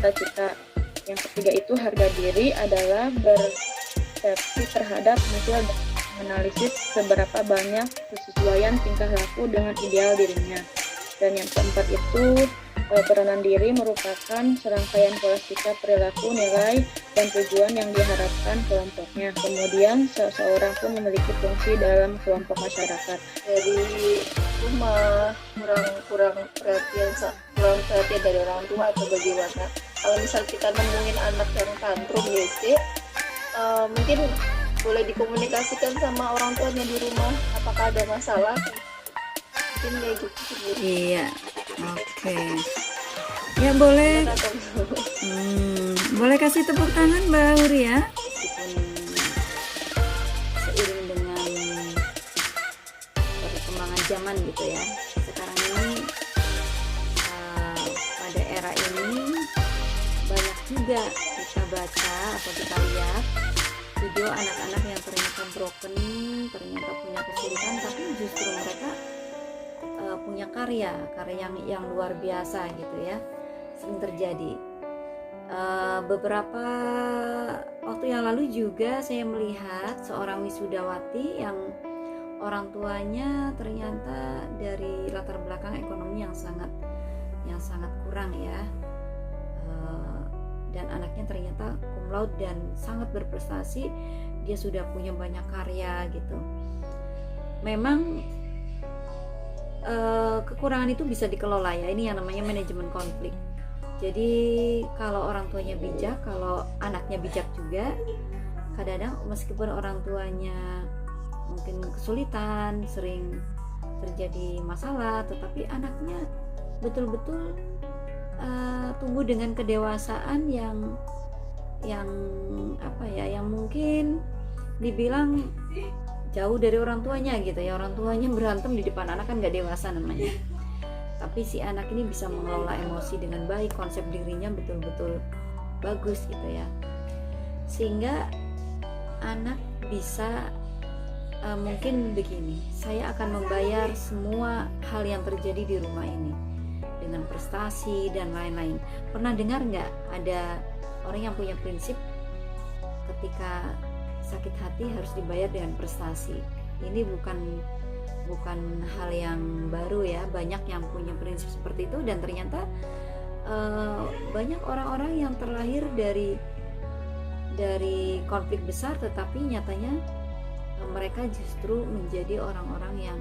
cita-cita. Yang ketiga itu harga diri adalah persepsi terhadap musuh dan menganalisis seberapa banyak kesesuaian tingkah laku dengan ideal dirinya. Dan yang keempat itu peranan diri merupakan serangkaian pola sikap, perilaku, nilai, dan tujuan yang diharapkan kelompoknya. Kemudian seseorang pun memiliki fungsi dalam kelompok masyarakat. Dari rumah kurang perhatian dari orang tua atau bagaimana? Kalau misal kita nemuin anak yang tantrum ya sih, mungkin boleh dikomunikasikan sama orang tuanya di rumah. Apakah ada masalah? Mungkin kayak gitu. Iya, oke. Ya boleh. Boleh kasih tepuk tangan Mbak Huri ya. Seiring dengan perkembangan zaman gitu ya. Sekarang ini pada era ini banyak juga kita baca atau kita lihat video anak-anak yang ternyata broken, ternyata punya kesulitan, tapi justru mereka punya karya yang luar biasa gitu ya. Sering terjadi. Beberapa waktu yang lalu juga saya melihat seorang wisudawati yang orang tuanya ternyata dari latar belakang ekonomi yang sangat kurang ya, dan anaknya ternyata cum laude dan sangat berprestasi. Dia sudah punya banyak karya gitu. Memang kekurangan itu bisa dikelola ya, ini yang namanya manajemen konflik. Jadi kalau orang tuanya bijak, kalau anaknya bijak juga, kadang-kadang meskipun orang tuanya mungkin kesulitan, sering terjadi masalah, tetapi anaknya betul-betul tumbuh dengan kedewasaan yang apa ya, yang mungkin dibilang jauh dari orang tuanya gitu ya. Orang tuanya berantem di depan anak kan gak dewasa namanya, tapi si anak ini bisa mengelola emosi dengan baik, konsep dirinya betul-betul bagus gitu ya, sehingga anak bisa mungkin begini, saya akan membayar semua hal yang terjadi di rumah ini dengan prestasi dan lain-lain. Pernah dengar nggak ada orang yang punya prinsip ketika sakit hati harus dibayar dengan prestasi? Ini bukan hal yang baru ya, banyak yang punya prinsip seperti itu, dan ternyata banyak orang-orang yang terlahir dari konflik besar, tetapi nyatanya mereka justru menjadi orang-orang yang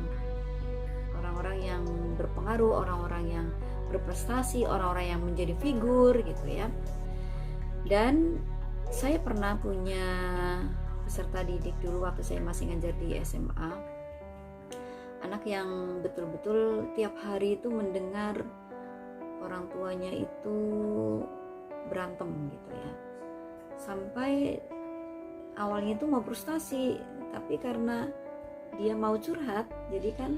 berpengaruh, orang-orang yang berprestasi, orang-orang yang menjadi figur gitu ya. Dan saya pernah punya peserta didik dulu waktu saya masih ngajar di SMA, anak yang betul-betul tiap hari itu mendengar orang tuanya itu berantem gitu ya, sampai awalnya itu mau frustasi, tapi karena dia mau curhat, jadi kan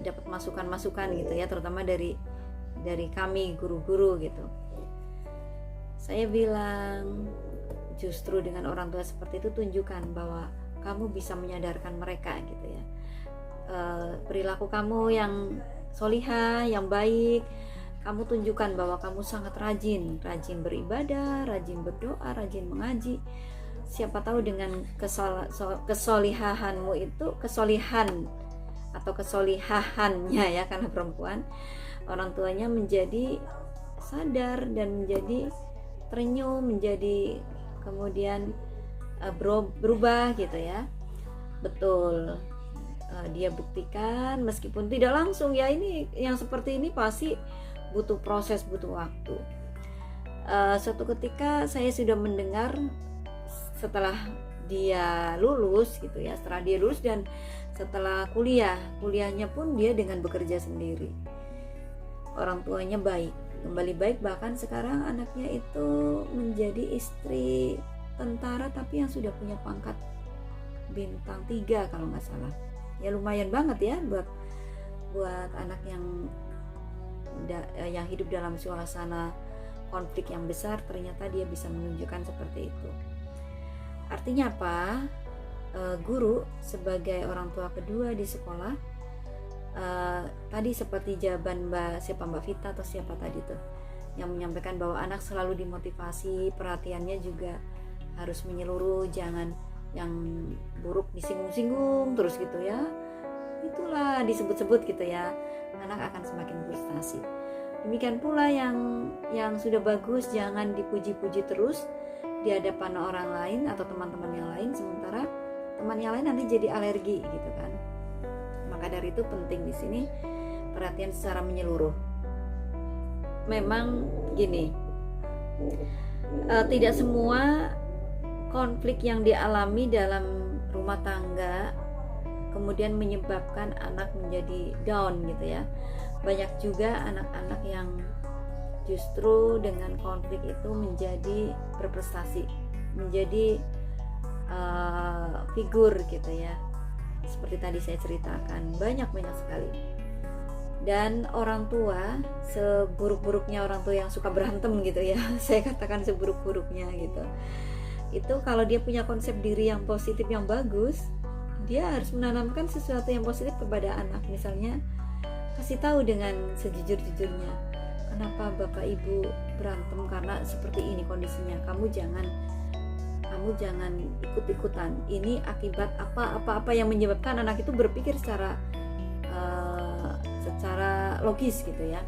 dapat masukan-masukan gitu ya, terutama dari kami guru-guru gitu. Saya bilang, justru dengan orang tua seperti itu tunjukkan bahwa kamu bisa menyadarkan mereka gitu ya. Perilaku kamu yang solihah, yang baik, kamu tunjukkan bahwa kamu sangat rajin beribadah, rajin berdoa, rajin mengaji. Siapa tahu dengan kesolihahanmu itu, kesolihan atau kesolihahannya ya, karena perempuan, orang tuanya menjadi sadar dan menjadi terenyuh, menjadi kemudian berubah gitu ya. Betul, dia buktikan meskipun tidak langsung ya, ini yang seperti ini pasti butuh proses, butuh waktu. Suatu ketika saya sudah mendengar setelah dia lulus gitu ya, setelah dia lulus dan setelah kuliahnya pun dia dengan bekerja sendiri, orang tuanya kembali baik, bahkan sekarang anaknya itu menjadi istri tentara tapi yang sudah punya pangkat bintang 3 kalau nggak salah ya. Lumayan banget ya buat anak yang hidup dalam suasana konflik yang besar, ternyata dia bisa menunjukkan seperti itu. Artinya apa? Guru sebagai orang tua kedua di sekolah, tadi seperti jawaban Mbak Vita atau siapa tadi tuh, yang menyampaikan bahwa anak selalu dimotivasi, perhatiannya juga harus menyeluruh, jangan yang buruk disinggung-singgung terus gitu ya. Itulah disebut-sebut gitu ya, anak akan semakin frustasi. Demikian pula yang sudah bagus jangan dipuji-puji terus di hadapan orang lain atau teman-teman yang lain, sementara teman yang lain nanti jadi alergi gitu kan. Maka dari itu penting di sini perhatian secara menyeluruh. Memang gini, tidak semua konflik yang dialami dalam rumah tangga kemudian menyebabkan anak menjadi down gitu ya. Banyak juga anak-anak yang justru dengan konflik itu menjadi berprestasi, menjadi figur gitu ya. Seperti tadi saya ceritakan, banyak sekali. Dan orang tua, seburuk-buruknya orang tua yang suka berantem gitu ya, saya katakan seburuk-buruknya gitu, itu kalau dia punya konsep diri yang positif yang bagus, dia harus menanamkan sesuatu yang positif kepada anak. Misalnya kasih tahu dengan sejujur-jujurnya, kenapa bapak ibu berantem karena seperti ini kondisinya, kamu jangan ikut-ikutan, ini akibat apa yang menyebabkan anak itu berpikir secara logis gitu ya.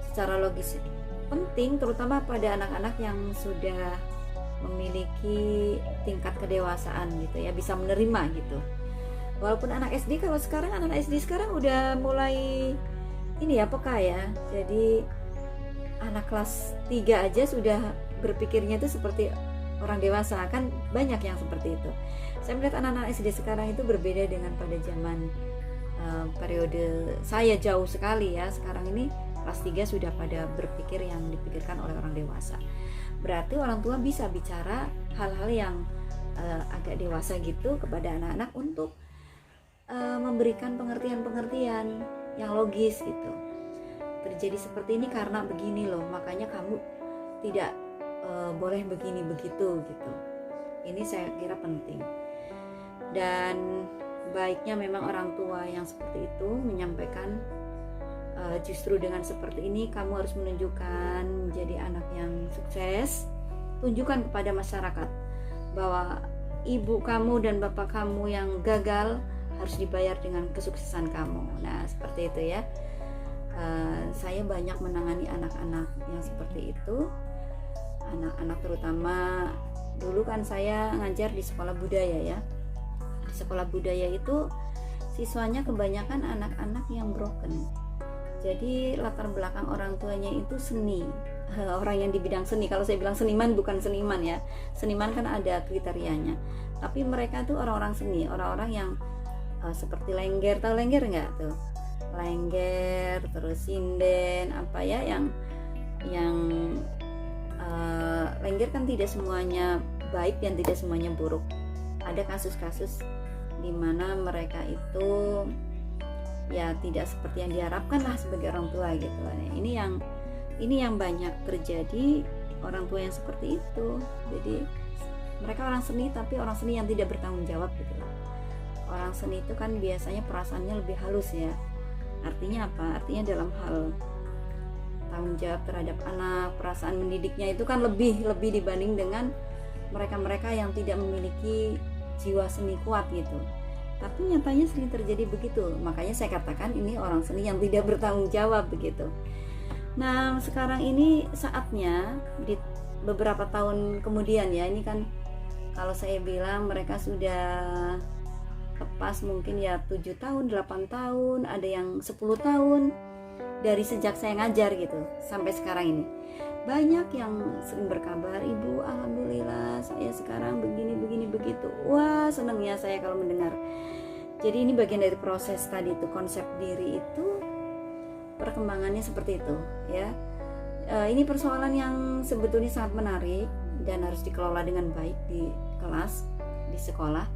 Secara logis penting terutama pada anak-anak yang sudah memiliki tingkat kedewasaan gitu ya, bisa menerima gitu. Walaupun anak SD, kalau sekarang anak SD sekarang udah mulai ini ya, peka ya. Jadi anak kelas 3 aja sudah berpikirnya itu seperti orang dewasa, kan banyak yang seperti itu. Saya melihat anak-anak SD sekarang itu berbeda dengan pada zaman periode saya jauh sekali ya. Sekarang ini kelas 3 sudah pada berpikir yang dipikirkan oleh orang dewasa. Berarti orang tua bisa bicara hal-hal yang agak dewasa gitu kepada anak-anak untuk memberikan pengertian-pengertian yang logis gitu. Terjadi seperti ini karena begini loh, makanya kamu tidak boleh begini begitu gitu. Ini saya kira penting. Dan baiknya memang orang tua yang seperti itu menyampaikan, justru dengan seperti ini kamu harus menunjukkan menjadi anak yang sukses. Tunjukkan kepada masyarakat bahwa ibu kamu dan bapak kamu yang gagal harus dibayar dengan kesuksesan kamu. Nah seperti itu ya. Saya banyak menangani anak-anak yang seperti itu. Anak-anak terutama, dulu kan saya ngajar di sekolah budaya ya. Di sekolah budaya itu siswanya kebanyakan anak-anak yang broken. Jadi latar belakang orang tuanya itu seni, orang yang di bidang seni. Kalau saya bilang seniman, bukan seniman ya. Seniman kan ada kriterianya. Tapi mereka tuh orang-orang seni, orang-orang yang seperti Lengger, tahu Lengger nggak tuh? Lengger, terus sinden, apa ya yang Lengger kan tidak semuanya baik dan tidak semuanya buruk. Ada kasus-kasus di mana mereka itu ya tidak seperti yang diharapkan lah sebagai orang tua gitu. Ini yang banyak terjadi, orang tua yang seperti itu. Jadi mereka orang seni tapi orang seni yang tidak bertanggung jawab gitu lah. Orang seni itu kan biasanya perasaannya lebih halus ya. Artinya apa? Artinya dalam hal tanggung jawab terhadap anak, perasaan mendidiknya itu kan lebih dibanding dengan mereka-mereka yang tidak memiliki jiwa seni kuat gitu. Tapi nyatanya sering terjadi begitu. Makanya saya katakan ini orang seni yang tidak bertanggung jawab begitu. Nah sekarang ini saatnya di beberapa tahun kemudian ya, ini kan kalau saya bilang mereka sudah lepas mungkin ya 7 tahun, 8 tahun, ada yang 10 tahun dari sejak saya ngajar gitu sampai sekarang ini. Banyak yang sering berkabar, ibu alhamdulillah saya sekarang begini begitu. Wah senangnya saya kalau mendengar. Jadi ini bagian dari proses tadi itu, konsep diri itu perkembangannya seperti itu ya. Ini persoalan yang sebetulnya sangat menarik dan harus dikelola dengan baik di kelas, di sekolah.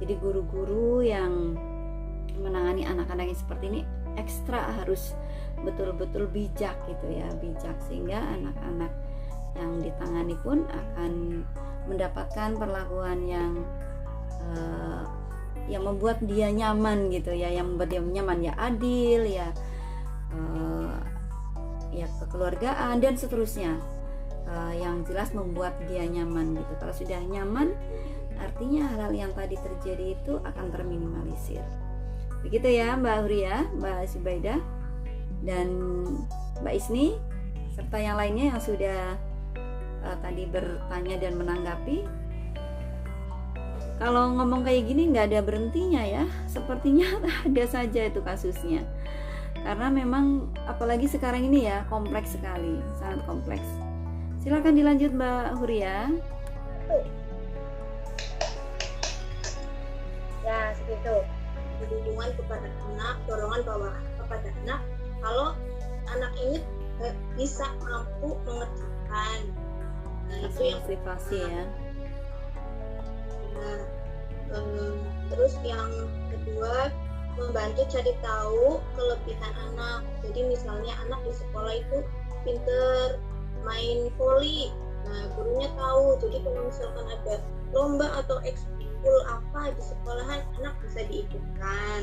Jadi guru-guru yang menangani anak-anak yang seperti ini ekstra harus betul-betul bijak gitu ya, bijak sehingga anak-anak yang ditangani pun akan mendapatkan perlakuan yang membuat dia nyaman gitu ya, yang membuat dia nyaman ya, adil ya, ya kekeluargaan dan seterusnya, yang jelas membuat dia nyaman gitu. Kalau sudah nyaman, artinya hal-hal yang tadi terjadi itu akan terminimalisir. Begitu ya Mbak Huria, Mbak Subaidah, dan Mbak Isni, serta yang lainnya yang sudah tadi bertanya dan menanggapi. Kalau ngomong kayak gini nggak ada berhentinya ya, sepertinya ada saja itu kasusnya. Karena memang apalagi sekarang ini ya, kompleks sekali, sangat kompleks. Silakan dilanjut Mbak Huria. Ya, seperti itu. Dukungan kepada anak, dorongan bawah kepada anak. Kalau anak ini bisa mampu mengerjakan, nah, itu yang motivasi ya. Nah, terus yang kedua, membantu cari tahu kelebihan anak. Jadi misalnya anak di sekolah itu pinter main voli, nah gurunya tahu. Jadi kalau misalkan ada lomba atau ekskul apa di sekolahan, anak bisa diikutkan.